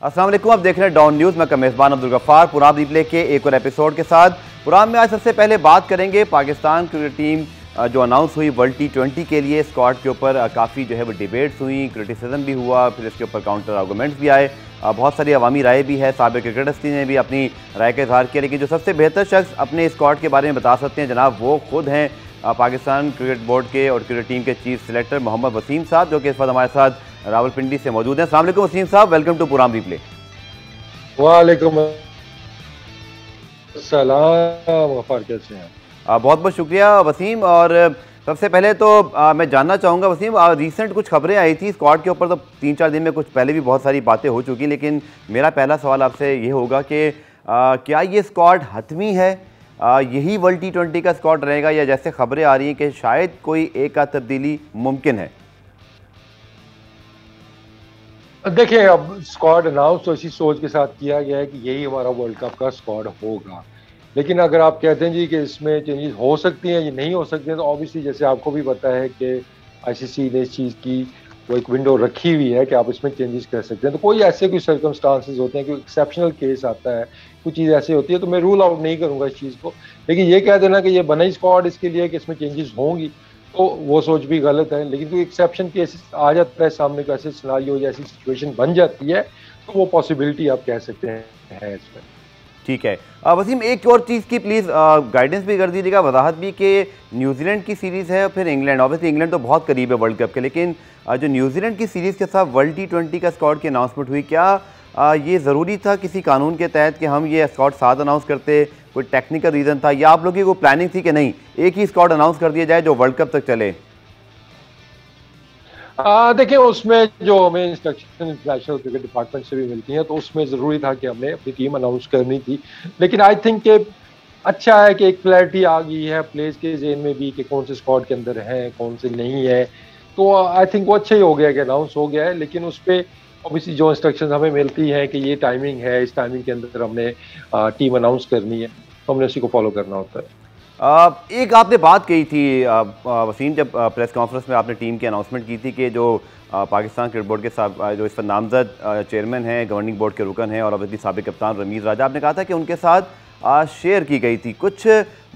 अस्सलाम वालेकुम, आप देख रहे हैं डॉन न्यूज़। मैं मेज़बान अब्दुल गफ्फार पुराम रिप्ले के एक और एपिसोड के साथ। पुराम में आज सबसे पहले बात करेंगे पाकिस्तान क्रिकेट टीम जो अनाउंस हुई वर्ल्ड T20 के लिए। स्क्वाड के ऊपर काफ़ी जो है वो डिबेट्स हुई, क्रिटिसिज्म भी हुआ, फिर इसके ऊपर काउंटर आर्गूमेंट्स भी आए, बहुत सारी अवामी राय भी है। साबिक़ क्रिकेटर्स ने भी अपनी राय का इजहार किया, लेकिन जो सबसे बेहतर शख्स अपने स्क्वाड के बारे में बता सकते हैं जनाब, वो खुद हैं पाकिस्तान क्रिकेट बोर्ड के और क्रिकेट टीम के चीफ सिलेक्टर मोहम्मद वसीम साहब, जो कि इस वक्त हमारे साथ रावलपिंडी से मौजूद हैं। अस्सलाम वालेकुम वसीम साहब, वेलकम टू पुराम रिप्ले। वालेकुम अस्सलाम, गफ्फार कैसे हैं? बहुत बहुत शुक्रिया वसीम। और सबसे पहले तो मैं जानना चाहूँगा वसीम, रिसेंट कुछ खबरें आई थी स्क्वाड के ऊपर, तो 3-4 दिन में कुछ पहले भी बहुत सारी बातें हो चुकी, लेकिन मेरा पहला सवाल आपसे ये होगा कि क्या ये स्क्वाड हतमी है? यही वर्ल्ड T20 का स्क्वाड रहेगा, या जैसे खबरें आ रही हैं कि शायद कोई एक आध तब्दीली मुमकिन है? देखिए, अब स्क्वाड अनाउंस तो इसी सोच के साथ किया गया है कि यही हमारा वर्ल्ड कप का स्क्वाड होगा। लेकिन अगर आप कहते हैं जी कि इसमें चेंजेस हो सकती हैं या नहीं हो सकती हैं, तो ऑब्वियसली जैसे आपको भी पता है कि आईसीसी ने इस चीज़ की वो एक विंडो रखी हुई है कि आप इसमें चेंजेस कर सकते हैं। तो कोई ऐसे कोई सर्कमस्टांसेस होते हैं, कोई एक्सेप्शनल केस आता है, कुछ चीज़ ऐसी होती है, तो मैं रूल आउट नहीं करूँगा इस चीज़ को। लेकिन ये कह देना कि ये बना ही स्क्वाड इसके लिए कि इसमें चेंजेस होंगी, तो वो सोच भी गलत है। लेकिन कोई एक्सेप्शन केसेस आ जाता है सामने, का ऐसे सिनारियो या ऐसी सिचुएशन बन जाती है, तो वो पॉसिबिलिटी आप कह सकते हैं इसमें। ठीक है वसीम, एक और चीज़ की प्लीज़ गाइडेंस भी कर दीजिएगा, वजाहत भी, कि न्यूजीलैंड की सीरीज़ है और फिर इंग्लैंड। ऑब्वियसली इंग्लैंड तो बहुत करीब है वर्ल्ड कप के, लेकिन जो न्यूजीलैंड की सीरीज़ के साथ वर्ल्ड T20 का स्क्वाड की अनाउंसमेंट हुई, क्या ये ज़रूरी था किसी कानून के तहत कि हम ये स्क्वाड साथ अनाउंस करते? कोई टेक्निकल रीज़न था, या आप लोगों की कोई प्लानिंग थी कि नहीं एक ही स्क्वाड अनाउंस कर दिया जाए जो वर्ल्ड कप तक चले? देखिए, उसमें जो हमें इंस्ट्रक्शन इंटरनेशनल क्रिकेट डिपार्टमेंट से भी मिलती हैं, तो उसमें ज़रूरी था कि हमने अपनी टीम अनाउंस करनी थी। लेकिन आई थिंक कि अच्छा है कि एक क्लैरिटी आ गई है प्लेयर्स के ज़हन में भी कि कौन से स्क्वाड के अंदर हैं, कौन से नहीं है। तो आई थिंक वो अच्छा ही हो गया कि अनाउंस हो गया है। लेकिन उस पर ऑब्वियसली जो इंस्ट्रक्शंस हमें मिलती हैं कि ये टाइमिंग है, इस टाइमिंग के अंदर हमने टीम अनाउंस करनी है, तो हमने उसी को फॉलो करना होता है। एक आपने बात कही थी वसीम, जब प्रेस कॉन्फ्रेंस में आपने टीम की अनाउंसमेंट की थी कि जो पाकिस्तान क्रिकेट बोर्ड के साथ जो इस पर नामजद चेयरमैन हैं, गवर्निंग बोर्ड के रुकन हैं और अभी साबिक कप्तान रमीज़ राजा, आपने कहा था कि उनके साथ शेयर की गई थी। कुछ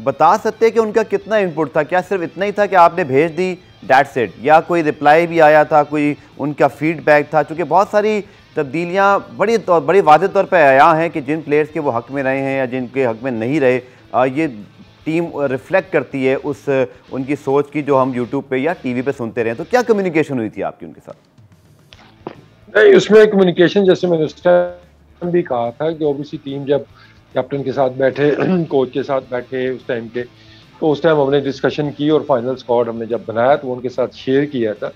बता सकते हैं कि उनका कितना इनपुट था? क्या सिर्फ इतना ही था कि आपने भेज दी दैट्स इट, या कोई रिप्लाई भी आया था, कोई उनका फीडबैक था? चूँकि बहुत सारी तब्दीलियाँ बड़ी वाज़ेह तौर पर आया हैं कि जिन प्लेयर्स के वो हक़ में रहे हैं या जिनके हक़ में नहीं रहे, ये टीम रिफ्लेक्ट करती है उस उनकी सोच की, जो हम यूट्यूब पे या टीवी पे सुनते रहे। तो क्या कम्युनिकेशन हुई थी आपकी उनके साथ? नहीं, उसमें कम्युनिकेशन, जैसे मैंने उस टाइम भी कहा था कि ओबीसी टीम जब कैप्टन के साथ बैठे कोच के साथ बैठे उस टाइम के, तो उस टाइम हमने डिस्कशन की और फाइनल स्क्वाड हमने जब बनाया तो उनके साथ शेयर किया था।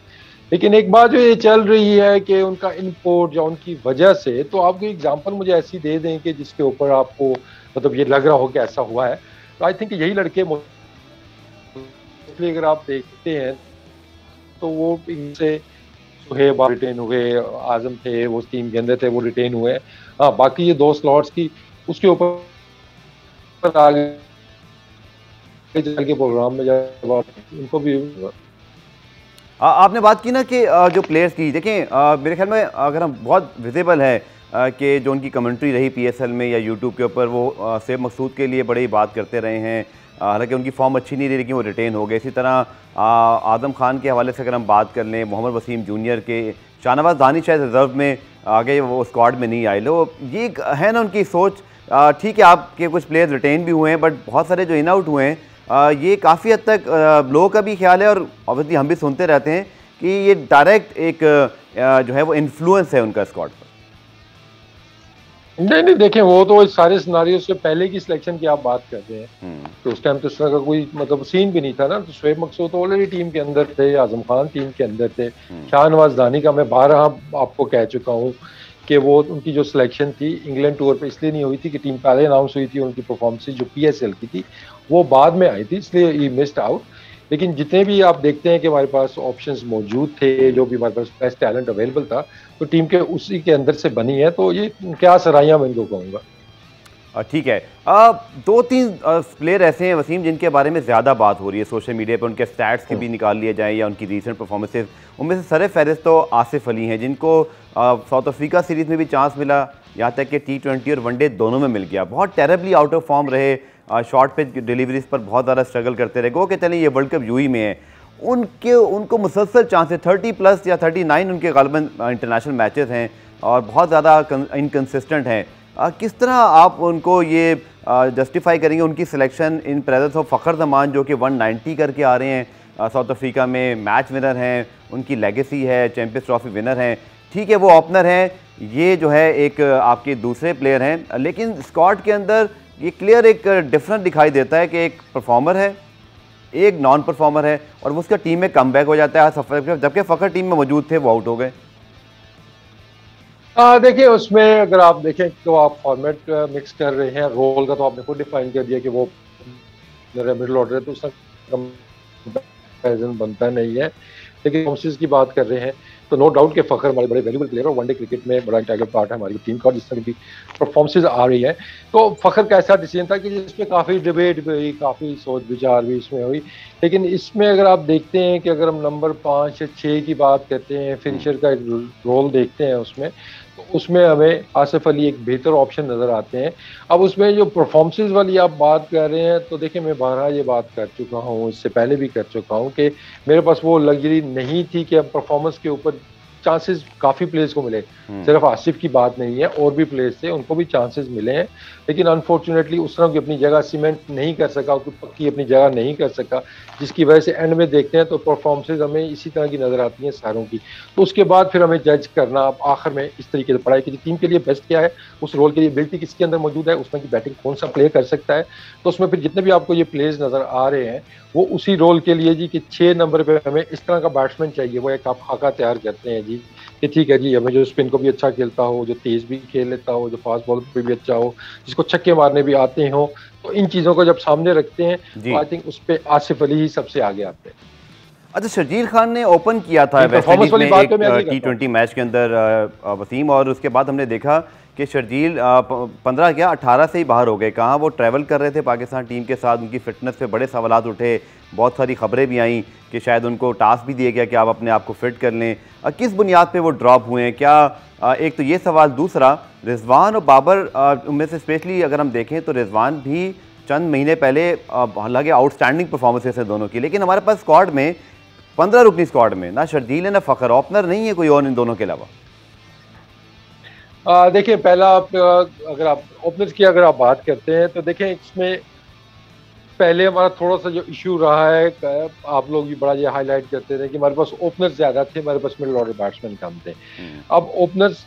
लेकिन एक बात जो ये चल रही है कि उनका इनपुट या उनकी वजह से, तो आप कोई एग्जांपल मुझे ऐसी दे दें कि जिसके ऊपर आपको मतलब ये लग रहा हो कि ऐसा हुआ है। तो आई थिंक यही लड़के मोस्टली अगर आप देखते हैं तो वो इनसे सुहेब रिटेन हुए, आजम थे वो टीम के अंदर थे, वो रिटेन हुए। हाँ, बाकी ये 2 स्लॉट्स की उसके ऊपर आगे चल के प्रोग्राम में जब उनको भी आपने बात की ना कि जो प्लेयर्स की, देखें मेरे ख्याल में अगर हम बहुत विजिबल है कि जो उनकी कमेंट्री रही पीएसएल में या यूट्यूब के ऊपर, वो सेब मकसूद के लिए बड़ी बात करते रहे हैं। हालांकि उनकी फॉर्म अच्छी नहीं रही, लेकिन वो रिटेन हो गए। इसी तरह आदम खान के हवाले से अगर हम बात कर लें, मोहम्मद वसीम जूनियर के, शाहनवाज दानी शायद रिजर्व में आगे, वो स्क्वाड में नहीं आए। लो ये है ना उनकी सोच। ठीक है, आपके कुछ प्लेयर्स रिटेन भी हुए हैं, बट बहुत सारे जो इन आउट हुए हैं, ये काफ़ी हद तक लोगों का भी ख्याल है, और ऑब्वियसली हम भी सुनते रहते हैं कि ये डायरेक्ट एक जो है वो इन्फ्लुएंस है उनका स्क्वाड पर। नहीं, देखें, वो तो इस सारे सिनारियो से पहले की सिलेक्शन की आप बात कर रहे हैं, तो उस टाइम तो इस तरह का कोई मतलब सीन भी नहीं था ना। तो शोएब मकसूद तो ऑलरेडी टीम के अंदर थे, आजम खान टीम के अंदर थे, शाहनवाज दानी का मैं 12 आपको कह चुका हूँ कि वो उनकी जो सिलेक्शन थी इंग्लैंड टूर पे इसलिए नहीं हुई थी कि टीम पहले अनाउंस हुई थी, उनकी परफॉर्मेंस जो पीएसएल की थी वो बाद में आई थी, इसलिए ही मिस्ड आउट। लेकिन जितने भी आप देखते हैं कि हमारे पास ऑप्शंस मौजूद थे, जो भी हमारे पास बेस्ट टैलेंट अवेलेबल था, तो टीम के उसी के अंदर से बनी है। तो ये क्या सराहियां मैं इनको कहूँगा। ठीक है। दो तीन प्लेयर ऐसे हैं वसीम जिनके बारे में ज़्यादा बात हो रही है सोशल मीडिया पर, उनके स्टैट्स के भी निकाल लिए जाएँ या उनकी रीसेंट परफॉर्मेंसेज। उनमें से सर फहरिस्त तो आसिफ अली हैं, जिनको साउथ अफ्रीका सीरीज़ में भी चांस मिला, यहाँ तक कि T20 और वनडे दोनों में मिल गया। बहुत टेरेबली आउट ऑफ फॉर्म रहे, शॉर्ट पे डिलीवरीज पर बहुत ज़्यादा स्ट्रगल करते रहे। गो कि चलें ये वर्ल्ड कप यूई में है, उनको मुसलसल चांसेस 30+ या 39 उनके गालिबन इंटरनेशनल मैचेस हैं और बहुत ज़्यादा इनकन्सिस्टेंट हैं। किस तरह आप उनको ये जस्टिफाई करेंगे, उनकी selection in presence of Fakhar Zaman जो कि 190 करके आ रहे हैं साउथ अफ्रीका में, मैच विनर हैं, उनकी लेगेसी है, चैंपियंस ट्रॉफी विनर हैं। ठीक है वो ओपनर हैं, ये जो है एक आपके दूसरे प्लेयर हैं, लेकिन स्क्वाड के अंदर ये क्लियर एक डिफरेंस दिखाई देता है कि एक परफॉर्मर है, एक नॉन परफॉर्मर है, और वो उसका टीम में कम बैक हो जाता है सफर, जबकि फ़खर टीम में मौजूद थे वो आउट हो गए। देखिए उसमें अगर आप देखें तो आप फॉर्मेट मिक्स कर रहे हैं, रोल का तो आपने खुद डिफाइन कर दिया कि वो मिडिल ऑर्डर है तो उसका कंपैरिजन बनता नहीं है। लेकिन परफॉर्मेंसेस की बात कर रहे हैं तो नो डाउट कि फ़खर हमारे बड़े वैल्यूबल प्लेयर और वनडे क्रिकेट में बड़ा इंटीग्रल पार्ट है हमारी टीम का, जिस तरह की परफॉर्मेंसेस आ रही है। तो फ़खर का ऐसा डिसीजन था कि जिसमें काफ़ी डिबेट भी हुई, काफ़ी सोच विचार भी इसमें हुई। लेकिन इसमें अगर आप देखते हैं कि अगर हम नंबर 5 या 6 की बात करते हैं, फिनिशर का एक रोल देखते हैं उसमें, तो उसमें हमें आसिफ अली एक बेहतर ऑप्शन नज़र आते हैं। अब उसमें जो परफॉर्मेंसेस वाली आप बात कर रहे हैं तो देखिए मैं बारहा ये बात कर चुका हूँ, इससे पहले भी कर चुका हूँ कि मेरे पास वो लग्जरी नहीं थी कि अब परफॉर्मेंस के ऊपर चांसेस काफ़ी प्लेयर्स को मिले, सिर्फ आसिफ की बात नहीं है, और भी प्लेयर्स थे उनको भी चांसेस मिले हैं। लेकिन अनफॉर्चुनेटली उस तरह की अपनी जगह सीमेंट नहीं कर सका, पक्की अपनी जगह नहीं कर सका, जिसकी वजह से एंड में देखते हैं तो परफॉर्मेंसेज हमें इसी तरह की नज़र आती हैं सारों की। तो उसके बाद फिर हमें जज करना अब आखिर में इस तरीके से पड़ा है कि टीम के लिए बेस्ट क्या है, उस रोल के लिए एबिलिटी किसके अंदर मौजूद है, उसमें की बैटिंग कौन सा प्ले कर सकता है। तो उसमें फिर जितने भी आपको ये प्लेयर्स नज़र आ रहे हैं वो उसी रोल के लिए जी कि 6 नंबर पे हमें इस तरह का बैट्समैन चाहिए, वो एक आप खाका तैयार करते हैं जी कि ठीक है जी हमें जो स्पिन को भी अच्छा खेलता हो, जो तेज भी खेल लेता हो, जो फास्ट बॉल पे भी अच्छा हो, जिसको छक्के मारने भी आते हो। तो इन चीज़ों को जब सामने रखते हैं तो आई थिंक उस पर आसिफ अली ही सबसे आगे आते हैं। अच्छा, शर्जील खान ने ओपन किया था वेस्ट इंडीज में एक T20 मैच के अंदर वसीम, और उसके बाद हमने देखा कि शर्जील 15 क्या 18 से ही बाहर हो गए। कहाँ वो ट्रैवल कर रहे थे पाकिस्तान टीम के साथ, उनकी फ़िटनेस पे बड़े सवालात उठे, बहुत सारी खबरें भी आईं कि शायद उनको टास्क भी दिया गया कि आप अपने आप को फिट कर लें। किस बुनियाद पे वो ड्रॉप हुए हैं, क्या एक तो ये सवाल। दूसरा, रिजवान और बाबर उनमें से स्पेशली अगर हम देखें तो रिजवान भी चंद महीने पहले हालांकि आउटस्टैंडिंग परफॉर्मेंसेस हैं दोनों की, लेकिन हमारे पास स्क्वाड में 15 रुकनी स्क्वाड में ना शर्जील है ना फ़खर, ओपनर नहीं है कोई और इन दोनों के अलावा। देखिए पहला आप अगर आप ओपनर्स की अगर आप बात करते हैं तो देखें इसमें पहले हमारा थोड़ा सा जो इशू रहा है, आप लोग भी बड़ा ये हाईलाइट करते थे कि हमारे पास ओपनर्स ज़्यादा थे, हमारे पास मिडिल ऑर्डर बैट्समैन कम थे। अब ओपनर्स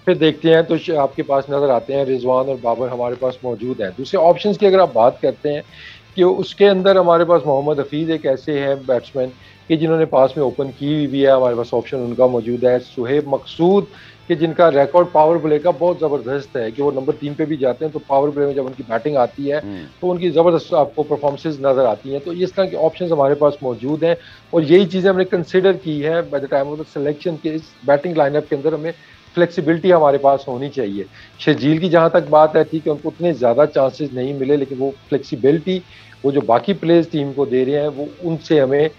पे देखते हैं तो आपके पास नज़र आते हैं रिजवान और बाबर हमारे पास मौजूद हैं। दूसरे ऑप्शंस की अगर आप बात करते हैं कि उसके अंदर हमारे पास मोहम्मद हफीज़ एक ऐसे हैं बैट्समैन कि जिन्होंने पास में ओपन की भी है, हमारे पास ऑप्शन उनका मौजूद है। सुहेब मकसूद कि जिनका रिकॉर्ड पावर प्ले का बहुत ज़बरदस्त है कि वो नंबर 3 पे भी जाते हैं तो पावर प्ले में जब उनकी बैटिंग आती है तो उनकी ज़बरदस्त आपको परफॉर्मेंसेज नज़र आती हैं। तो इस तरह के ऑप्शंस हमारे पास मौजूद हैं और यही चीज़ें हमने कंसिडर की है by the time of the selection के इस बैटिंग लाइनअप के अंदर हमें फ्लेक्सिबिलिटी हमारे पास होनी चाहिए। शर्जील की जहाँ तक बात है ठीक है उनको उतने ज़्यादा चांसेस नहीं मिले, लेकिन वो फ्लेक्सिबिलिटी वो जो बाकी प्लेयर्स टीम को दे रहे हैं वो उनसे हमें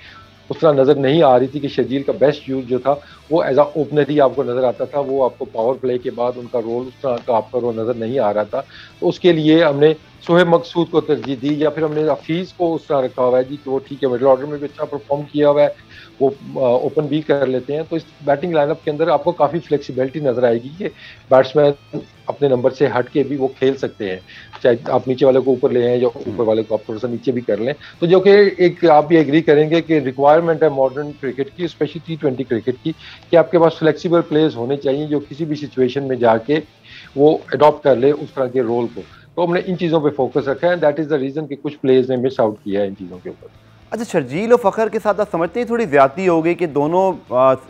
उस तरह नज़र नहीं आ रही थी कि शर्जील का बेस्ट यूज जो था वो एज आ ओपनर ही आपको नज़र आता था, वो आपको पावर प्ले के बाद उनका रोल उस तरह का आपका रोल नज़र नहीं आ रहा था। तो उसके लिए हमने सुहेब मकसूद को तरजीह दी या फिर हमने हफीज़ को उस तरह रखा हुआ है जी कि वो ठीक है मिडिल ऑर्डर में भी अच्छा परफॉर्म किया हुआ है, वो ओपन भी कर लेते हैं। तो इस बैटिंग लाइनअप के अंदर आपको काफ़ी फ्लेक्सिबिलिटी नज़र आएगी कि बैट्समैन अपने नंबर से हट के भी वो खेल सकते हैं, चाहे आप नीचे वाले को ऊपर ले आएं या ऊपर वाले को आप थोड़ा सा नीचे भी कर लें। तो जो कि एक आप भी एग्री करेंगे कि रिक्वायरमेंट है मॉडर्न क्रिकेट की, स्पेशली T20 क्रिकेट की, कि आपके पास फ्लेक्सिबल प्लेयर्स होने चाहिए जो किसी भी सिचुएशन में जाके वो अडॉप्ट कर ले उस तरह के रोल को। तो हमने इन चीज़ों पे फोकस रखा है, दैट इज़ द रीज़न कि कुछ प्लेयर्स ने मिस आउट किया है इन चीज़ों के ऊपर। अच्छा, शर्जील और फ़खर के साथ आप समझते हैं थोड़ी ज़्यादती हो गई कि दोनों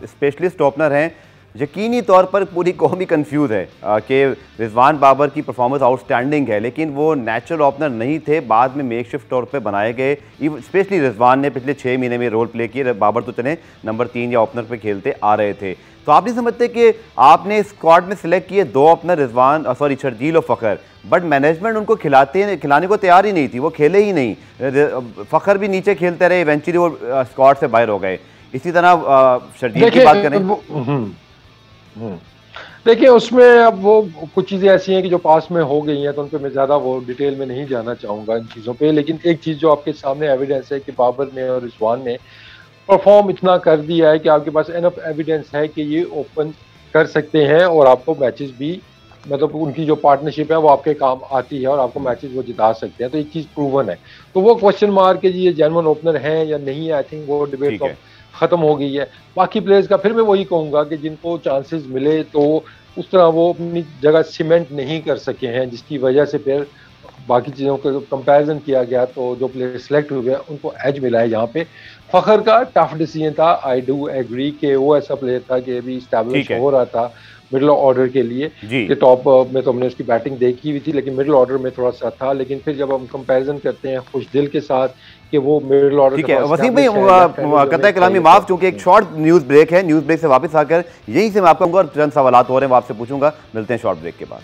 स्पेशलिस्ट ओपनर हैं यकीनी तौर पर पूरी कौम ही कंफ्यूज है कि रिजवान बाबर की परफॉर्मेंस आउटस्टैंडिंग है, लेकिन वो नेचुरल ओपनर नहीं थे, बाद में मेकशिफ्ट तौर पे बनाए गए। स्पेशली रिजवान ने पिछले 6 महीने में रोल प्ले किए, बाबर तो चले नंबर 3 या ओपनर पे खेलते आ रहे थे। तो आप नहीं समझते कि आपने स्क्वाड में सिलेक्ट किए 2 ओपनर, रिजवान शर्जील और फ़खर, बट मैनेजमेंट उनको खिलाने को तैयार ही नहीं थी, वो खेले ही नहीं। फ़खर भी नीचे खेलते रहे, इवेंचुअली वो स्क्वाड से बाहर हो गए। इसी तरह शर्जील की बात करें, देखिए उसमें अब वो कुछ चीज़ें ऐसी हैं कि जो पास में हो गई हैं, तो उन पर मैं ज़्यादा वो डिटेल में नहीं जाना चाहूँगा इन चीज़ों पे। लेकिन एक चीज़ जो आपके सामने एविडेंस है कि बाबर ने और रिजवान ने परफॉर्म इतना कर दिया है कि आपके पास एनफ एविडेंस है कि ये ओपन कर सकते हैं और आपको मैचेस भी, मतलब उनकी जो पार्टनरशिप है वो आपके काम आती है और आपको मैचेस वो जिता सकते हैं। तो एक चीज़ प्रूवन है। तो वो क्वेश्चन मार्क के जी ये जेन्युइन ओपनर हैं या नहीं है, आई थिंक वो डिबेट तो खत्म हो गई है। बाकी प्लेयर्स का फिर मैं वही कहूँगा कि जिनको चांसेस मिले तो उस तरह वो अपनी जगह सीमेंट नहीं कर सके हैं, जिसकी वजह से फिर बाकी चीज़ों का कंपैरिजन किया गया तो जो प्लेयर सेलेक्ट हुए उनको एज मिला है। यहाँ पे फ़खर का टफ डिसीजन था, आई डू एग्री कि वो ऐसा प्लेयर था कि अभी स्टैब्लिश हो रहा था मिडिल ऑर्डर के लिए कि टॉप में तो हमने उसकी बैटिंग देखी हुई थी, लेकिन मिडिल ऑर्डर में थोड़ा सा था। लेकिन फिर जब हम कंपैरिजन करते हैं खुशदिल के साथ कि वो मिडिल ऑर्डर, ठीक है वसीम भाई, कतई कलामी माफ, चूंकि एक शॉर्ट न्यूज़ ब्रेक है, न्यूज़ ब्रेक से वापस आकर यहीं से मैं आपको चंद सवाल हो रहे हैं वो आपसे पूछूंगा। मिलते हैं शॉर्ट ब्रेक के बाद।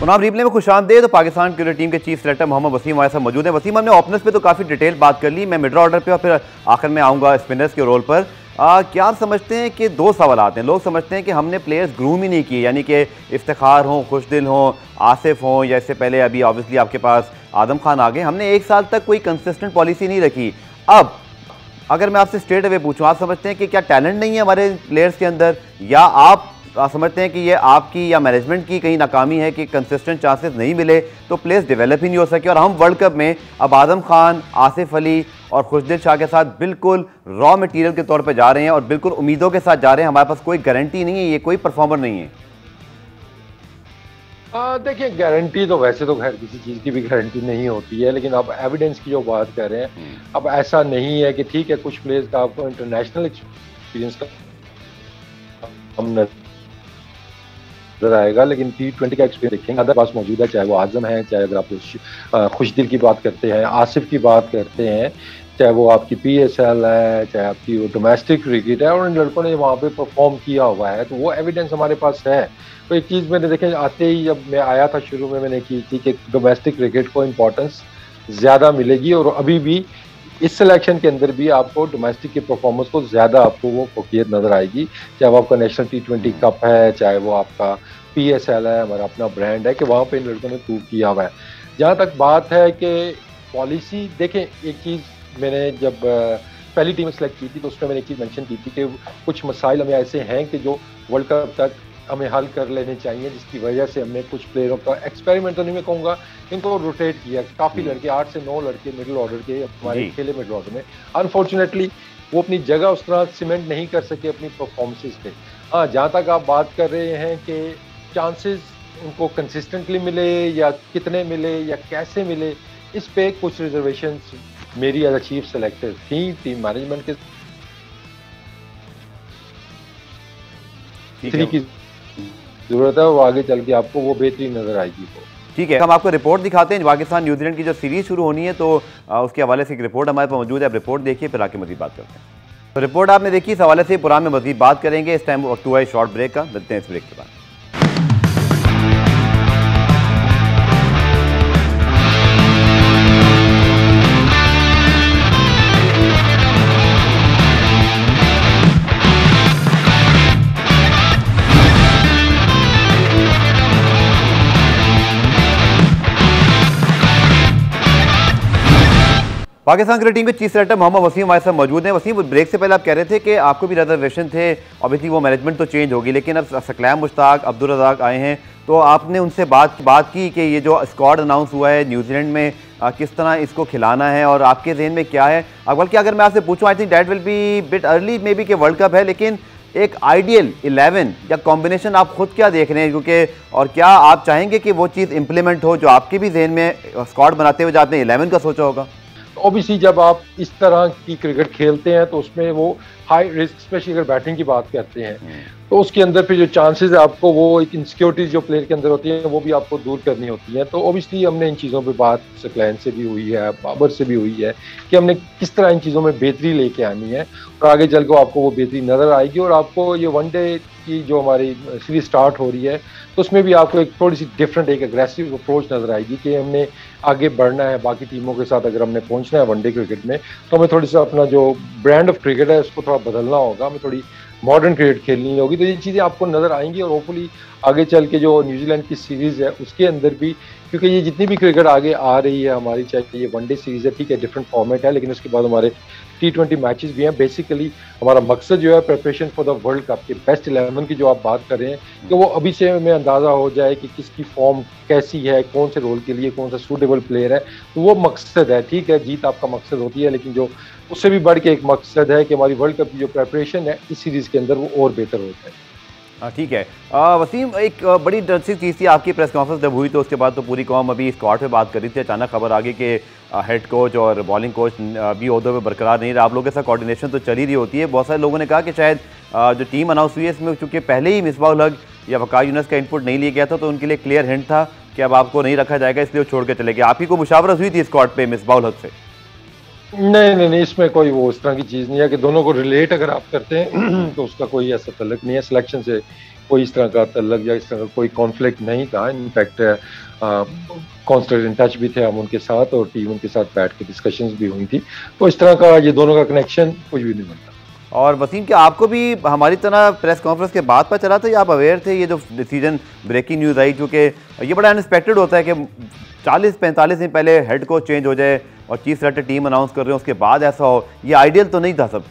आप रिप्ले में खुशामदीद। तो पाकिस्तान क्रिकेट टीम के चीफ सेलेक्टर मोहम्मद वसीम हमारे साथ मौजूद है। वसीम, हमने ओपनर्स पे तो काफ़ी डिटेल बात कर ली, मैं मिडल ऑर्डर पे और फिर आखिर में आऊँगा स्पिनर्स के रोल पर। क्या आप समझते हैं कि 2 सवाल आते हैं, लोग समझते हैं कि हमने प्लेयर्स ग्रूम ही नहीं किए, यानी कि इफ्तिखार हों, खुशदिल हों, आसिफ हों, या इससे पहले अभी ऑब्वियसली आपके पास आदम खान आ गए, हमने 1 साल तक कोई कंसिस्टेंट पॉलिसी नहीं रखी। अब अगर मैं आपसे स्ट्रेट अवे पूछूँ, आप समझते हैं कि क्या टैलेंट नहीं है हमारे प्लेयर्स के अंदर, या आप समझते हैं कि ये आपकी या मैनेजमेंट की कहीं नाकामी है कि कंसिस्टेंट चांसेस नहीं मिले तो प्लेयर्स डेवलप ही नहीं हो सके, और हम वर्ल्ड कप में अब आदम खान, आसिफ अली और खुशदिल शाह के साथ बिल्कुल रॉ मटेरियल के तौर पे जा रहे हैं और बिल्कुल उम्मीदों के साथ जा रहे हैं, हमारे पास कोई गारंटी नहीं है, ये कोई परफॉर्मर नहीं है। देखिए गारंटी तो वैसे तो खैर किसी चीज़ की भी गारंटी नहीं होती है, लेकिन आप एविडेंस की जो बात कर रहे हैं, अब ऐसा नहीं है कि ठीक है कुछ प्लेयर्स का आपको इंटरनेशनल एक्सपीरियंस का हम नजर आएगा, लेकिन T20 का एक्सपीरियंस देखेंगे अदर पास मौजूद है, चाहे वो आजम है, चाहे अगर आप खुशदिल की बात करते हैं, आसिफ की बात करते हैं, चाहे वो आपकी PSL है, चाहे आपकी वो डोमेस्टिक क्रिकेट है, और इन लड़कों ने वहाँ पे परफॉर्म किया हुआ है, तो वो एविडेंस हमारे पास है। तो एक चीज़ मैंने देखें आते ही जब मैं आया था शुरू में मैंने की थी कि डोमेस्टिक क्रिकेट को इम्पोर्टेंस ज़्यादा मिलेगी, और अभी भी इस सिलेक्शन के अंदर भी आपको डोमेस्टिक की परफॉर्मेंस को ज़्यादा आपको वो फोकियत नज़र आएगी, चाहे वो आपका नेशनल T20 कप है, चाहे वो आपका PSL है, हमारा अपना ब्रांड है कि वहाँ पे इन लड़कों ने प्रूव किया हुआ है। जहाँ तक बात है कि पॉलिसी, देखें एक चीज़ मैंने जब पहली टीम सेलेक्ट की थी तो उसमें मैंने एक चीज़ मेंशन की थी कि कुछ मसाइल हमें ऐसे हैं कि जो वर्ल्ड कप तक हमें हल कर लेने चाहिए, जिसकी वजह से हमने कुछ प्लेयरों का एक्सपेरिमेंट तो नहीं मैं कहूँगा, इनको रोटेट किया। काफ़ी लड़के 8 से 9 लड़के मिडिल ऑर्डर के हमारे खेले मिडिल ऑर्डर में, अनफॉर्चुनेटली वो अपनी जगह उस तरह सीमेंट नहीं कर सके अपनी परफॉर्मेंसेस पे। हाँ, जहाँ तक आप बात कर रहे हैं कि चांसेस उनको कंसिस्टेंटली मिले या कितने मिले या कैसे मिले, इस पे कुछ रिजर्वेशंस मेरी एज अ चीफ सेलेक्टर थी, टीम मैनेजमेंट के की जरूरत है, वो आगे चल के आपको वो बेहतरीन नजर आएगी। ठीक है, हम आपको रिपोर्ट दिखाते हैं। पाकिस्तान न्यूजीलैंड की जो सीरीज शुरू होनी है तो उसके हवाले से एक रिपोर्ट हमारे पास मौजूद है, आप रिपोर्ट देखिए फिर आके मज़ीद बात करते हैं। तो रिपोर्ट आपने देखी, इस हवाले से पुराने में मज़ीद बात करेंगे। इस टाइम वक्त हुआ है शॉर्ट ब्रेक का, मिलते हैं इस ब्रेक के बाद। पाकिस्तान क्रिकेट टीम के चीफ सेलेक्टर मोहम्मद वसीम हमारे साथ मौजूद हैं। वसीम, ब्रेक से पहले आप कह रहे थे कि आपको भी रिजर्वेशन थे, ऑब्वियसली वो मैनेजमेंट तो चेंज होगी, लेकिन अब सकलैम मुश्ताक, अब्दुल रज़ाक आए हैं, तो आपने उनसे बात की कि ये जो स्क्वाड अनाउंस हुआ है न्यूजीलैंड में किस तरह इसको खिलाना है और आपके जहन में क्या है? बल्कि अगर मैं आपसे पूछूं, I think that will be bit early may be कि वर्ल्ड कप है, लेकिन एक आइडियल 11 या कॉम्बिनेशन आप खुद क्या देख रहे हैं, क्योंकि और क्या आप चाहेंगे कि वो चीज़ इंप्लीमेंट हो जो आपके भी जहन में स्क्वाड बनाते हुए जो आपने 11 का सोचा होगा? ऑब्वियसली जब आप इस तरह की क्रिकेट खेलते हैं तो उसमें वो हाई रिस्क, स्पेशली अगर बैटिंग की बात करते हैं, तो उसके अंदर फिर जो चांसेस है आपको, वो एक इनसिक्योरिटीज जो प्लेयर के अंदर होती है वो भी आपको दूर करनी होती है। तो ऑब्वियसली हमने इन चीज़ों पे बात सकलैन से भी हुई है, बाबर से भी हुई है कि हमने किस तरह इन चीज़ों में बेहतरी लेके आनी है और आगे चल के आपको वो बेहतरी नज़र आएगी। और आपको ये वनडे की जो हमारी सीरीज स्टार्ट हो रही है तो उसमें भी आपको एक थोड़ी सी डिफरेंट, एक अग्रेसिव अप्रोच नज़र आएगी कि हमने आगे बढ़ना है बाकी टीमों के साथ। अगर हमने पहुंचना है वनडे क्रिकेट में तो हमें थोड़ी सा अपना जो ब्रांड ऑफ क्रिकेट है उसको थोड़ा बदलना होगा, हमें थोड़ी मॉडर्न क्रिकेट खेलनी होगी। तो ये चीज़ें आपको नज़र आएंगी और होपफुली आगे चल के जो न्यूजीलैंड की सीरीज़ है उसके अंदर भी, क्योंकि ये जितनी भी क्रिकेट आगे आ रही है हमारी, चाहे ये वनडे सीरीज़ है, ठीक है डिफरेंट फॉर्मेट है, लेकिन उसके बाद हमारे T20 मैचेस भी हैं। बेसिकली हमारा मकसद जो है preparation for the world cup के बेस्ट 11 की जो आप बात कर रहे हैं, कि वो अभी से हमें अंदाज़ा हो जाए कि किसकी फॉर्म कैसी है, कौन से रोल के लिए कौन सा सूटेबल प्लेयर है। तो वो मकसद है, ठीक है जीत आपका मकसद होती है, लेकिन जो उससे भी बढ़ के एक मकसद है कि हमारी वर्ल्ड कप की जो प्रिपरेशन है इस सीरीज़ के अंदर वो और बेहतर हो जाए। ठीक है। वसीम, एक बड़ी दिलचस्प चीज़ थी आपकी प्रेस कॉन्फ्रेंस जब हुई तो उसके बाद तो पूरी कौम अभी स्क्वाड पे बात कर रही थी। अचानक खबर आ गई कि हेड कोच और बॉलिंग कोच भी ओहदे पे बरकरार नहीं रहा। आप लोगों के साथ कोऑर्डिनेशन तो चल ही रही होती है। बहुत सारे लोगों ने कहा कि शायद जो टीम अनाउंस हुई है इसमें चूँकि पहले ही मिसबाह हक या वकार यूनुस का इनपुट नहीं लिया गया था, तो उनके लिए क्लियर हिंट था कि अब आपको नहीं रखा जाएगा, इसलिए वो छोड़ के चले गए। आप ही को मुशावरत हुई थी स्क्वाड पे मिसबाह हक से? नहीं, इसमें कोई वो इस तरह की चीज़ नहीं है कि दोनों को रिलेट अगर आप करते हैं तो उसका कोई ऐसा तल्लक नहीं है। सिलेक्शन से कोई इस तरह का तल्लक या इस तरह का कोई कॉन्फ्लिक्ट नहीं था। इनफैक्ट कॉन्स्टेंट इन टच भी थे हम उनके साथ और टीम उनके साथ बैठ के डिस्कशंस भी हुई थी। तो इस तरह का ये दोनों का कनेक्शन कुछ भी नहीं बनता। और वसीम, क्या आपको भी हमारी तरह प्रेस कॉन्फ्रेंस के बाद पता चला था या आप अवेयर थे ये जो डिसीजन ब्रेकिंग न्यूज़ आई, क्योंकि ये बड़ा अनएक्सपेक्टेड होता है कि 40-45 दिन पहले हेड कोच चेंज हो जाए और चीफ सेलेक्टर टीम अनाउंस कर रहे हो उसके बाद ऐसा हो? ये आइडियल तो नहीं था सब।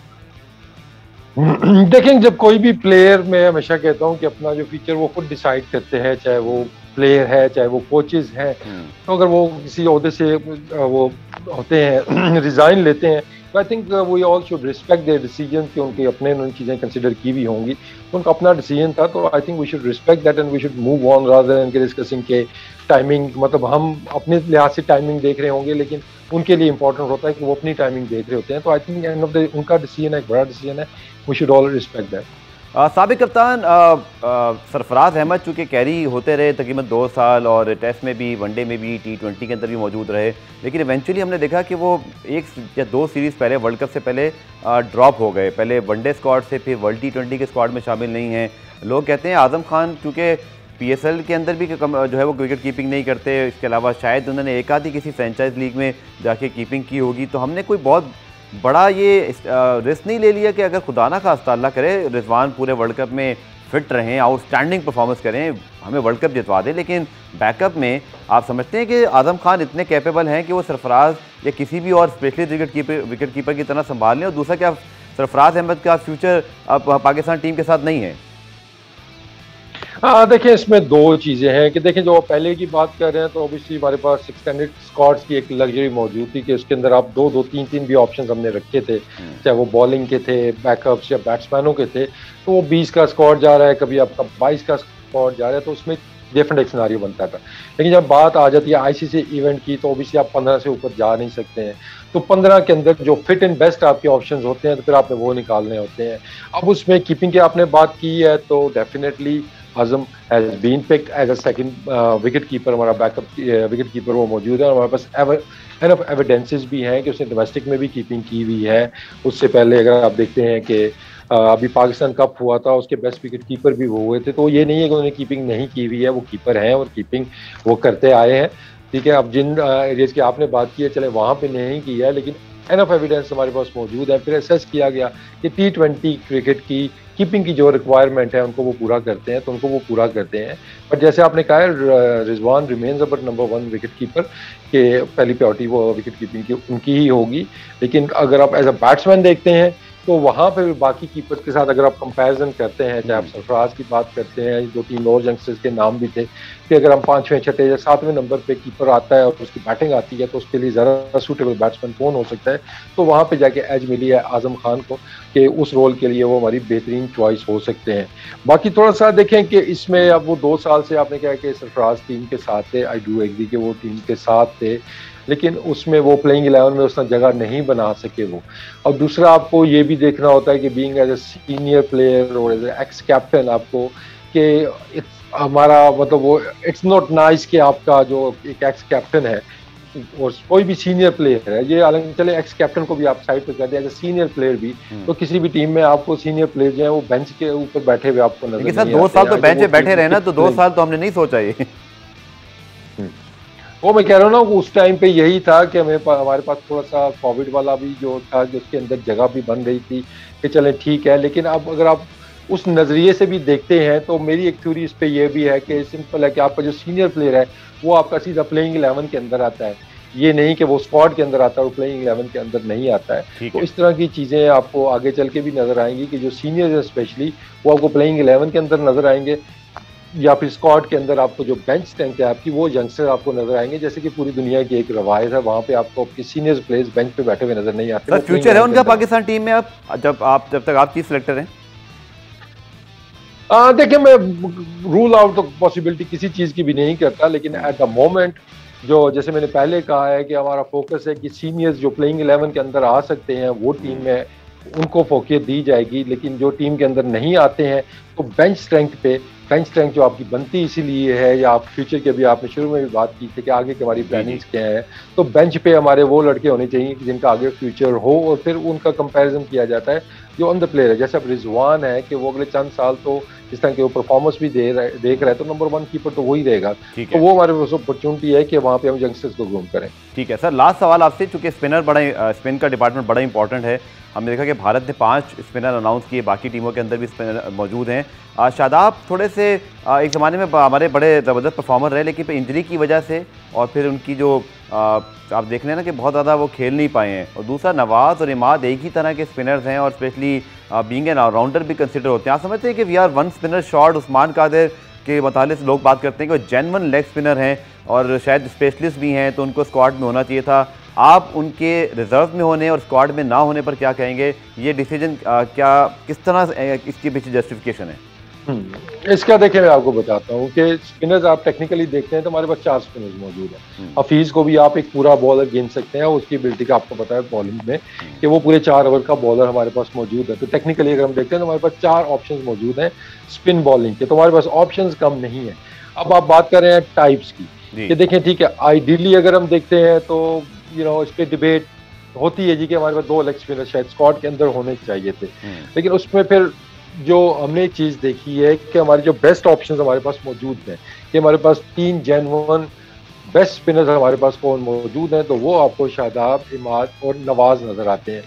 देखें, जब कोई भी प्लेयर, मैं हमेशा कहता हूं कि अपना जो फ्यूचर वो खुद डिसाइड करते हैं, चाहे वो प्लेयर है चाहे वो कोचेज हैं। तो अगर वो किसी ओहदे से वो होते हैं रिजाइन लेते हैं, तो I think we all should respect their decision कि उनके अपने उन्होंने चीज़ें कंसिडर की भी होंगी, तो उनका अपना डिसीजन था। तो I think we should respect that and we should move on rather than discussing के टाइमिंग। मतलब हम अपने लिहाज से टाइमिंग देख रहे होंगे, लेकिन उनके लिए इंपॉर्टेंट होता है कि वो अपनी टाइमिंग देख रहे होते हैं। तो I think end of the उनका डिसीजन है, एक बड़ा डिसीजन है, we should all respect that. साबिक कप्तान सरफराज अहमद चूँकि कैरी होते रहे तकरीबन 2 साल और टेस्ट में भी, वनडे में भी, T20 के अंदर भी मौजूद रहे, लेकिन इवेंचुअली हमने देखा कि वो 1 या 2 सीरीज़ पहले, वर्ल्ड कप से पहले ड्रॉप हो गए। पहले वनडे स्क्वाड से, फिर वर्ल्ड T20 के स्क्वाड में शामिल नहीं हैं। लोग कहते हैं आज़म खान चूँकि PSL के अंदर भी जो है वो विकेट कीपिंग नहीं करते, इसके अलावा शायद उन्होंने एक आधी किसी फ्रेंचाइज लीग में जाके कीपिंग की होगी, तो हमने कोई बहुत बड़ा ये रिस्क नहीं ले लिया कि अगर खुदा ना खास्ता अल्लाह करे रिजवान पूरे वर्ल्ड कप में फिट रहें, आउटस्टैंडिंग परफॉर्मेंस करें, हमें वर्ल्ड कप जितवा दें, लेकिन बैकअप में आप समझते हैं कि आज़म खान इतने कैपेबल हैं कि वो सरफराज या किसी भी और स्पेशलिस्ट विकेट कीपर की तरह संभाल लें? और दूसरा, क्या सरफराज अहमद का फ्यूचर अब पाकिस्तान टीम के साथ नहीं है? हाँ, देखिए इसमें 2 चीज़ें हैं कि देखें, जो पहले की बात कर रहे हैं तो ऑब्वियसली हमारे पास एक्सटेंडेड स्क्वाड्स की एक लग्जरी मौजूद थी कि उसके अंदर आप 2-2, 3-3 भी ऑप्शंस हमने रखे थे, चाहे वो बॉलिंग के थे, बैकअप्स या बैट्समैनों के थे। तो वो 20 का स्क्वाड जा रहा है, कभी आपका 22 का स्क्वाड जा रहा है, तो उसमें डिफरेंट एक सिनारियो बनता था। लेकिन जब बात आ जाती है ICC इवेंट की, तो ऑब्वियसली आप 15 से ऊपर जा नहीं सकते हैं। तो 15 के अंदर जो फिट एंड बेस्ट आपके ऑप्शंस होते हैं तो फिर आपने वो निकालने होते हैं। अब उसमें कीपिंग की आपने बात की है तो definitely Azam has been picked as a second wicket keeper, हमारा बैकअप विकेट कीपर वो मौजूद है। और हमारे पास एनफ एविडेंसेस भी हैं कि उसने डोमेस्टिक में भी कीपिंग की हुई है। उससे पहले अगर आप देखते हैं कि अभी पाकिस्तान कप हुआ था, उसके बेस्ट विकेट कीपर भी वो हुए थे। तो ये नहीं है कि उन्होंने कीपिंग नहीं की हुई है, वो कीपर हैं और कीपिंग वो करते आए हैं। ठीक है, अब जिन एरियाज की आपने बात की है, चले वहाँ पे नहीं की है, लेकिन एनफ एविडेंस हमारे पास मौजूद है। फिर असेस किया गया कि T20 क्रिकेट की कीपिंग की जो रिक्वायरमेंट है उनको वो पूरा करते हैं, तो उनको वो पूरा करते हैं। बट जैसे आपने कहा है, Rizwan remains our number 1 wicket keeper, के पहली प्रायोरिटी वो विकेट कीपिंग की उनकी ही होगी। लेकिन अगर आप एज अ बैट्समैन देखते हैं तो वहाँ पे बाकी कीपर्स के साथ अगर आप कंपैरिजन करते हैं, चाहे आप सरफराज की बात करते हैं, 2-3 और यंगस्टर्स के नाम भी थे कि अगर हम 5वें, 6ठे या 7वें नंबर पे कीपर आता है और उसकी बैटिंग आती है तो उसके लिए ज़्यादा सूटेबल बैट्समैन कौन हो सकता है, तो वहाँ पे जाके एज मिली है आजम खान को कि उस रोल के लिए वो हमारी बेहतरीन चॉइस हो सकते हैं। बाकी थोड़ा सा देखें कि इसमें अब वो 2 साल से आपने कहा कि सरफराज टीम के साथ थे, आई डू एग्री कि वो टीम के साथ थे, लेकिन उसमें वो प्लेइंग 11 में उसने जगह नहीं बना सके वो। और दूसरा आपको ये भी देखना होता है कि being as a senior player और एज ए एक्स कैप्टन आपको कि हमारा मतलब वो इट्स नॉट नाइस कि आपका जो एक एक्स कैप्टन है और कोई भी सीनियर प्लेयर है, ये हालांकि चले एक्स कैप्टन को भी आप साइड पे कर दें, एज ए सीनियर प्लेयर भी, तो किसी भी टीम में आपको सीनियर प्लेयर जो है वो बेंच के ऊपर बैठे हुए आपको नजर नहीं आते। 2 साल तो बेंच पे बैठे रहे ना, तो 2 साल तो हमने नहीं सोचा ये। वो मैं कह रहा हूँ ना, उस टाइम पे यही था कि हमारे पास थोड़ा सा कोविड वाला भी जो था, जिसके अंदर जगह भी बन रही थी कि चले ठीक है, लेकिन अब अगर आप उस नज़रिए से भी देखते हैं तो मेरी एक थ्योरी इस पे ये भी है कि सिंपल है कि आपका जो सीनियर प्लेयर है वो आपका सीधा प्लेइंग 11 के अंदर आता है, ये नहीं कि वो स्क्वाड के अंदर आता है और प्लेइंग 11 के अंदर नहीं आता है। तो इस तरह की चीज़ें आपको आगे चल के भी नज़र आएंगी कि जो सीनियर है स्पेशली वो आपको प्लेइंग 11 के अंदर नज़र आएंगे, या फिर स्क्वाड के अंदर आपको जो बेंच स्ट्रेंथ है आपकी वो यंगस्टर आपको नजर आएंगे, जैसे कि पूरी दुनिया की एक रवायत है, वहाँ पे आपको आपके सीनियर प्लेयर्स बेंच पे बैठे हुए नजर नहीं आते। फ्यूचर है उनका पाकिस्तान टीम में जब तक आप चीफ सिलेक्टर हैं? देखिए, मैं रूल आउट तो पॉसिबिलिटी किसी चीज की भी नहीं करता, लेकिन एट द मोमेंट जो जैसे मैंने पहले कहा है कि हमारा फोकस है कि सीनियर्स जो प्लेइंग 11 के अंदर आ सकते हैं वो टीम में उनको फोकियत दी जाएगी, लेकिन जो टीम के अंदर नहीं आते हैं तो बेंच स्ट्रेंथ जो आपकी बनती इसीलिए है, या आप फ्यूचर के भी आपने शुरू में भी बात की थी कि आगे की हमारी प्लानिंग्स क्या है, तो बेंच पे हमारे वो लड़के होने चाहिए जिनका आगे फ्यूचर हो, और फिर उनका कंपैरिजन किया जाता है जो ऑन द प्लेयर है। जैसे अब रिजवान है कि वो अगले चंद साल तो जिस तरह के वो परफॉर्मेंस भी देख रहा है तो नंबर 1 कीपर तो वही रहेगा, तो वो हमारे पास अपॉर्चुनिटी है कि वहाँ पे हम यंगस्टर्स को ग्रूम करें। ठीक है सर, लास्ट सवाल आपसे, चूंकि स्पिन का डिपार्टमेंट बड़ा इंपॉर्टेंट है, हमने देखा कि भारत ने 5 स्पिनर अनाउंस किए, बाकी टीमों के अंदर भी स्पिनर मौजूद हैं। शादाब थोड़े से एक ज़माने में हमारे बड़े ज़बरदस्त परफॉर्मर रहे, लेकिन इंजरी की वजह से और फिर उनकी जो आप देख लें ना कि बहुत ज़्यादा वो खेल नहीं पाए हैं। और दूसरा, नवाज़ और इमाद एक ही तरह के स्पिनर्स हैं और स्पेशली बीइंग एन ऑलराउंडर भी कंसिडर होते हैं। आप समझते हैं कि we are 1 spinner short Usman Qadir के मुतालिक से लोग बात करते हैं कि वो जेन्युइन लेग स्पिनर हैं और शायद स्पेशलिस्ट भी हैं, तो उनको स्क्वाड में होना चाहिए था। आप उनके रिजर्व में होने और स्क्वाड में ना होने पर क्या कहेंगे? ये डिसीजन क्या किस तरह इसके पीछे जस्टिफिकेशन है? इसका देखिए मैं आपको बताता हूँ कि स्पिनर्स आप टेक्निकली देखते हैं तो हमारे पास 4 स्पिनर्स मौजूद हैं। हफीज को भी आप एक पूरा बॉलर गिन सकते हैं, उसकी एबिलिटी का आपको पता है बॉलिंग में कि वो पूरे 4 ओवर का बॉलर हमारे पास मौजूद है। तो टेक्निकली अगर हम देखते हैं तो हमारे पास 4 ऑप्शंस मौजूद हैं स्पिन बॉलिंग के, तो हमारे पास ऑप्शंस कम नहीं है। अब आप बात कर रहे हैं टाइप्स की कि देखें ठीक है, आइडियली अगर हम देखते हैं तो इस पर डिबेट होती है जी कि हमारे पास 2 लेग स्पिनर शायद स्क्वाड के अंदर होने चाहिए थे, लेकिन उसमें फिर जो हमने एक चीज़ देखी है कि हमारे जो बेस्ट ऑप्शंस हमारे पास मौजूद हैं कि हमारे पास 3 जेन्युइन बेस्ट स्पिनर्स हमारे पास कौन मौजूद हैं, तो वो आपको शादाब, इमाद और नवाज नज़र आते हैं।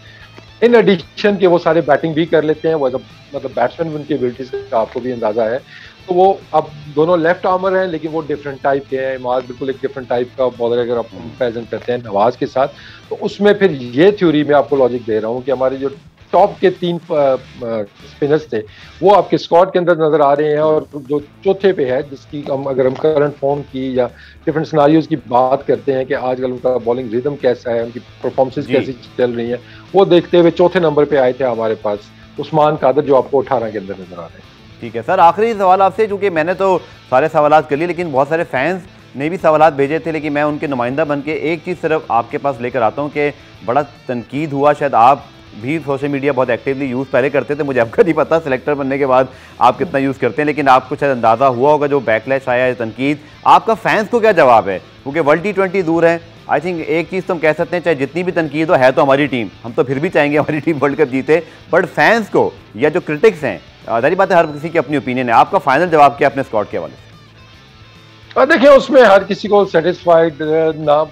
इन एडिशन के वो सारे बैटिंग भी कर लेते हैं, वो मतलब बैट्समैन उनकी एबिलिटीज का आपको भी अंदाजा है। तो वो अब दोनों लेफ्ट आर्मर हैं, लेकिन वो डिफरेंट टाइप के हैं। इमाद बिल्कुल एक डिफरेंट टाइप का बॉलर अगर आप कंपेरिजन करते हैं नवाज के साथ, तो उसमें फिर ये थ्योरी मैं आपको लॉजिक दे रहा हूँ कि हमारे जो टॉप के 3 स्पिनर्स थे वो आपके स्क्वाड के अंदर नजर आ रहे हैं, और जो चौथे पे है जिसकी अगर हम करंट फॉर्म की या डिफरेंट सिनारियोज की बात करते हैं कि आजकल उनका बॉलिंग रिदम कैसा है, उनकी परफॉर्मेंसेस कैसी चल रही हैं, वो देखते हुए चौथे नंबर पे आए थे हमारे पास उस्मान कादिर, जो आपको 18 के अंदर नजर आ रहे हैं। ठीक है सर, आखिरी सवाल आपसे, चूँकि मैंने तो सारे सवाल कर लिए लेकिन बहुत सारे फैंस ने भी सवाल भेजे थे, लेकिन मैं उनके नुमाइंदा बन के एक चीज़ सिर्फ आपके पास लेकर आता हूँ कि बड़ा तनकीद हुआ, शायद आप भी सोशल मीडिया बहुत एक्टिवली यूज़ पहले करते थे, मुझे आपका नहीं पता सिलेक्टर बनने के बाद आप कितना यूज़ करते हैं, लेकिन आपको शायद अंदाज़ा हुआ होगा जो बैकलैश आया है, तनकीद, आपका फैंस को क्या जवाब है? क्योंकि वर्ल्ड T20 दूर है, आई थिंक एक चीज़ तो हम कह सकते हैं, चाहे जितनी भी तनकीद हो, है तो हमारी टीम, हम तो फिर भी चाहेंगे हमारी टीम वर्ल्ड कप जीते, बट फैंस को या जो क्रिटिक्स हैं, सारी बात है, हर किसी की अपनी ओपिनियन है, आपका फाइनल जवाब क्या अपने स्क्वाड के हवाले से? देखिए, उसमें हर किसी को सेटिस्फाइड ना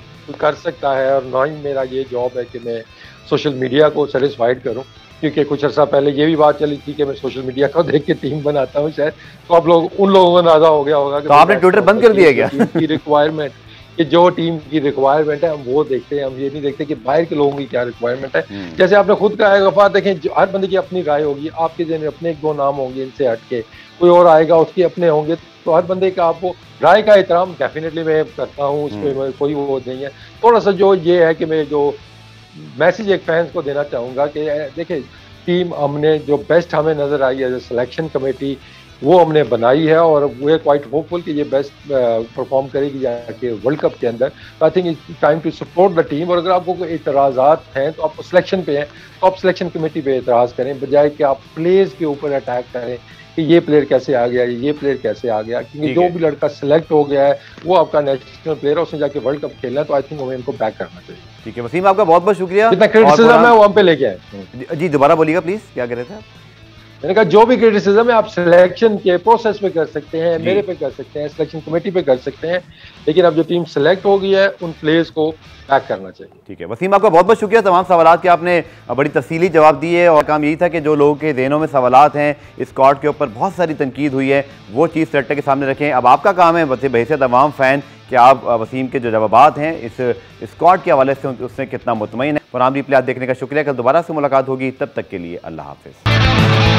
कर सकता है, और ना ही मेरा ये जॉब है कि मैं सोशल मीडिया को सेटिस्फाइड करूं, क्योंकि कुछ अर्सा पहले ये भी बात चली थी कि मैं सोशल मीडिया को देख के टीम बनाता हूं शायद, तो आप लोग उन लोगों को अंदाजा हो गया होगा कि तो आपने ट्विटर बंद कर दिया क्या? टीम की रिक्वायरमेंट कि जो टीम की रिक्वायरमेंट है हम वो देखते हैं, हम ये नहीं देखते कि बाहर के लोगों की क्या रिक्वायरमेंट है। जैसे आपने खुद कहा है गफार, देखें हर बंदे की अपनी राय होगी, आपके जन अपने एक दो नाम होंगे, इनसे हट के कोई और आएगा उसके अपने होंगे, तो हर बंदे का आपको राय का एहतराम डेफिनेटली मैं करता हूँ, उस पर कोई वो नहीं है। थोड़ा सा जो ये है कि मैं जो मैसेज एक फैंस को देना चाहूँगा कि देखिए टीम हमने जो बेस्ट हमें नज़र आई है, सिलेक्शन कमेटी वो हमने बनाई है और वी आर क्वाइट होपफुल कि ये बेस्ट परफॉर्म करेगी जाके वर्ल्ड कप के अंदर। I think it's time to support the team. और अगर आपको कोई इतराज़ात हैं तो आप सिलेक्शन पे हैं तो आप सिलेक्शन कमेटी पे एतराज़ करें, बजाय कि आप प्लेयर्स के ऊपर अटैक करें कि ये प्लेयर कैसे आ गया, ये प्लेयर कैसे आ गया। क्योंकि जो भी लड़का सिलेक्ट हो गया है वो आपका नेशनल प्लेयर है, उसने जाके वर्ल्ड कप खेलना है, तो आई थिंक हमें इनको बैक करना चाहिए। ठीक है वसीम, आपका बहुत बहुत शुक्रिया। जितना क्रिटिसिज्म है वो हम पे लेके आए। जी दोबारा बोलिएगा प्लीज, क्या कह रहे थे आप? मैंने कहा जो भी क्रिटिसिज्म है आप सिलेक्शन के प्रोसेस पे कर सकते हैं, मेरे पे कर सकते हैं, सिलेक्शन कमेटी पे कर सकते हैं, लेकिन अब जो टीम सिलेक्ट हो गई है उन प्लेयर्स को बैक करना चाहिए। ठीक है वसीम, आपका बहुत बहुत शुक्रिया। तमाम सवालात के आपने बड़ी तफसीली जवाब दिए और काम यही था कि जो लोगों के ज़हनों में सवालात हैं इस स्क्वाड के ऊपर बहुत सारी तनकीद हुई है, वो चीज़ सट्टे के सामने रखें। अब आपका काम है बहैसियत अवाम फ़ैन कि आप वसीम के जो जवाबात हैं इस स्क्वाड के हवाले से उससे कितना मुतमईन है। प्रोग्राम रिप्ले देखने का शुक्रिया। कल दोबारा से मुलाकात होगी, तब तक के लिए अल्लाह हाफ़िज़।